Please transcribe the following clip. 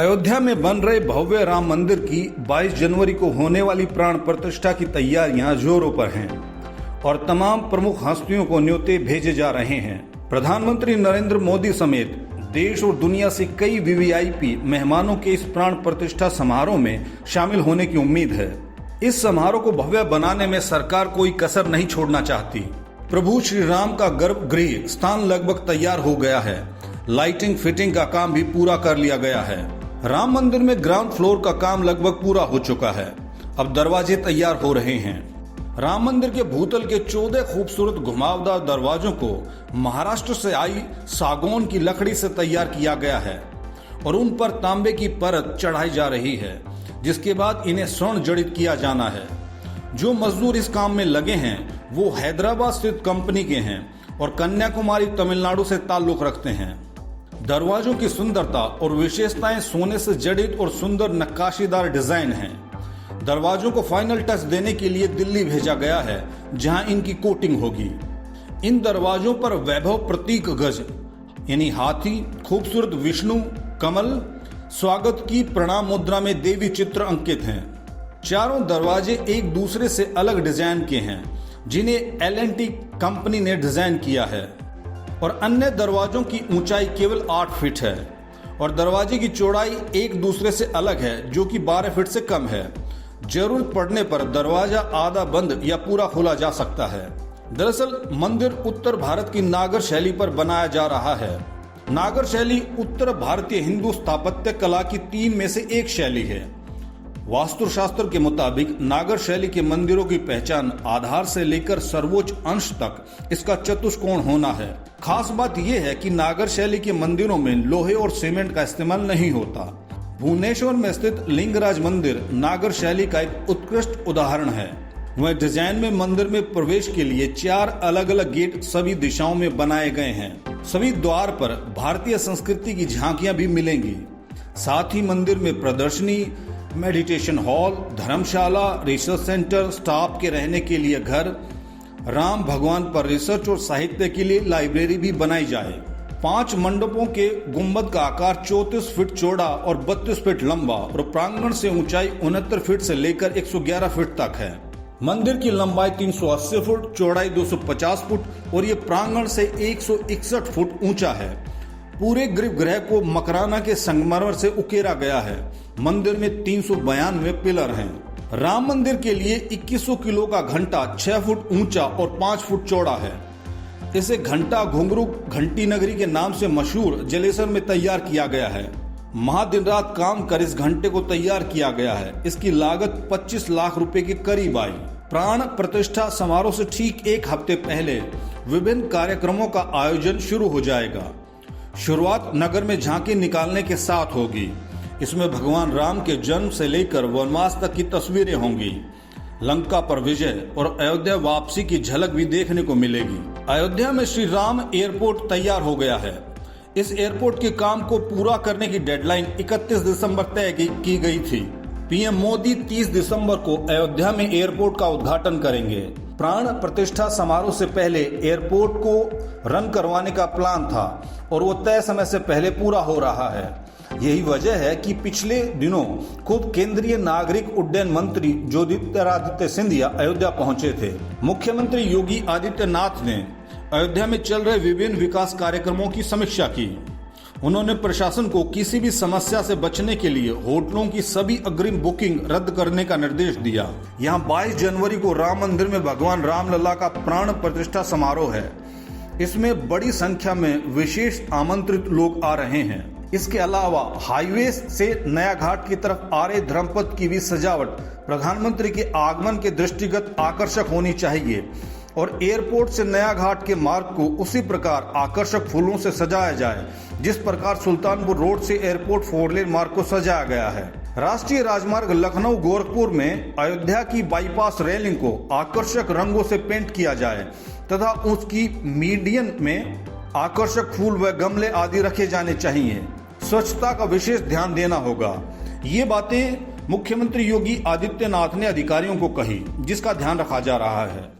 अयोध्या में बन रहे भव्य राम मंदिर की 22 जनवरी को होने वाली प्राण प्रतिष्ठा की तैयारियां जोरों पर हैं और तमाम प्रमुख हस्तियों को न्योते भेजे जा रहे हैं। प्रधानमंत्री नरेंद्र मोदी समेत देश और दुनिया से कई वीवीआईपी मेहमानों के इस प्राण प्रतिष्ठा समारोह में शामिल होने की उम्मीद है। इस समारोह को भव्य बनाने में सरकार कोई कसर नहीं छोड़ना चाहती। प्रभु श्री राम का गर्भगृह स्थान लगभग तैयार हो गया है। लाइटिंग फिटिंग का काम भी पूरा कर लिया गया है। राम मंदिर में ग्राउंड फ्लोर का काम लगभग पूरा हो चुका है। अब दरवाजे तैयार हो रहे हैं। राम मंदिर के भूतल के 14 खूबसूरत घुमावदार दरवाजों को महाराष्ट्र से आई सागौन की लकड़ी से तैयार किया गया है और उन पर तांबे की परत चढ़ाई जा रही है, जिसके बाद इन्हें स्वर्ण जड़ित किया जाना है। जो मजदूर इस काम में लगे हैं वो हैदराबाद स्थित कंपनी के हैं और कन्याकुमारी तमिलनाडु से ताल्लुक रखते हैं। दरवाजों की सुंदरता और विशेषताएं सोने से जड़ित और सुंदर नक्काशीदार डिजाइन हैं। दरवाजों को फाइनल टच देने के लिए दिल्ली भेजा गया है, जहां इनकी कोटिंग होगी। इन दरवाजों पर वैभव प्रतीक गज यानी हाथी, खूबसूरत विष्णु, कमल, स्वागत की प्रणाम मुद्रा में देवी चित्र अंकित हैं। चारों दरवाजे एक दूसरे से अलग डिजाइन के हैं, जिन्हें L&T कंपनी ने डिजाइन किया है और अन्य दरवाजों की ऊंचाई केवल 8 फीट है और दरवाजे की चौड़ाई एक दूसरे से अलग है, जो कि 12 फीट से कम है। जरूरत पड़ने पर दरवाजा आधा बंद या पूरा खोला जा सकता है। दरअसल मंदिर उत्तर भारत की नागर शैली पर बनाया जा रहा है। नागर शैली उत्तर भारतीय हिंदू स्थापत्य कला की 3 में से एक शैली है। वास्तुशास्त्र के मुताबिक नागर शैली के मंदिरों की पहचान आधार से लेकर सर्वोच्च अंश तक इसका चतुष्कोण होना है। खास बात यह है कि नागर शैली के मंदिरों में लोहे और सीमेंट का इस्तेमाल नहीं होता। भुवनेश्वर में स्थित लिंगराज मंदिर नागर शैली का एक उत्कृष्ट उदाहरण है। वह डिजाइन में मंदिर में प्रवेश के लिए 4 अलग अलग गेट सभी दिशाओं में बनाए गए हैं। सभी द्वार पर भारतीय संस्कृति की झांकियां भी मिलेंगी। साथ ही मंदिर में प्रदर्शनी, मेडिटेशन हॉल, धर्मशाला, रिसर्च सेंटर, स्टाफ के रहने के लिए घर, राम भगवान पर रिसर्च और साहित्य के लिए लाइब्रेरी भी बनाई जाए। 5 मंडपों के गुंबद का आकार 34 फीट चौड़ा और 32 फीट लंबा और प्रांगण से ऊंचाई 69 फीट से लेकर 111 फीट तक है। मंदिर की लंबाई 380 फुट, चौड़ाई 250 फुट और ये प्रांगण से 161 फुट ऊंचा है। पूरे गर्भगृह को मकराना के संगमरमर से उकेरा गया है। मंदिर में 392 पिलर हैं। राम मंदिर के लिए 2100 किलो का घंटा 6 फुट ऊंचा और 5 फुट चौड़ा है। इसे घंटा घुंघरू घंटी नगरी के नाम से मशहूर जलेसर में तैयार किया गया है। दिन रात काम कर इस घंटे को तैयार किया गया है। इसकी लागत 25 लाख रुपए के करीब आई। प्राण प्रतिष्ठा समारोह से ठीक 1 हफ्ते पहले विभिन्न कार्यक्रमों का आयोजन शुरू हो जाएगा। शुरुआत नगर में झांकी निकालने के साथ होगी। इसमें भगवान राम के जन्म से लेकर वनवास तक की तस्वीरें होंगी। लंका पर विजय और अयोध्या वापसी की झलक भी देखने को मिलेगी। अयोध्या में श्री राम एयरपोर्ट तैयार हो गया है। इस एयरपोर्ट के काम को पूरा करने की डेडलाइन 31 दिसंबर तय की गई थी। पीएम मोदी 30 दिसंबर को अयोध्या में एयरपोर्ट का उद्घाटन करेंगे। प्राण प्रतिष्ठा समारोह से पहले एयरपोर्ट को रन करवाने का प्लान था और वो तय समय से पहले पूरा हो रहा है। यही वजह है कि पिछले दिनों खुद केंद्रीय नागरिक उड्डयन मंत्री ज्योतिरादित्य सिंधिया अयोध्या पहुंचे थे। मुख्यमंत्री योगी आदित्यनाथ ने अयोध्या में चल रहे विभिन्न विकास कार्यक्रमों की समीक्षा की। उन्होंने प्रशासन को किसी भी समस्या से बचने के लिए होटलों की सभी अग्रिम बुकिंग रद्द करने का निर्देश दिया। यहाँ 22 जनवरी को राम मंदिर में भगवान रामलला का प्राण प्रतिष्ठा समारोह है। इसमें बड़ी संख्या में विशेष आमंत्रित लोग आ रहे हैं। इसके अलावा हाईवे से नया घाट की तरफ आ रहे धर्मपथ की भी सजावट प्रधानमंत्री के आगमन के दृष्टिगत आकर्षक होनी चाहिए और एयरपोर्ट से नया घाट के मार्ग को उसी प्रकार आकर्षक फूलों से सजाया जाए जिस प्रकार सुल्तानपुर रोड से एयरपोर्ट 4 लेन मार्ग को सजाया गया है। राष्ट्रीय राजमार्ग लखनऊ गोरखपुर में अयोध्या की बाईपास रेलिंग को आकर्षक रंगों से पेंट किया जाए तथा उसकी मीडियन में आकर्षक फूल व गमले आदि रखे जाने चाहिए। स्वच्छता का विशेष ध्यान देना होगा। ये बातें मुख्यमंत्री योगी आदित्यनाथ ने अधिकारियों को कही, जिसका ध्यान रखा जा रहा है।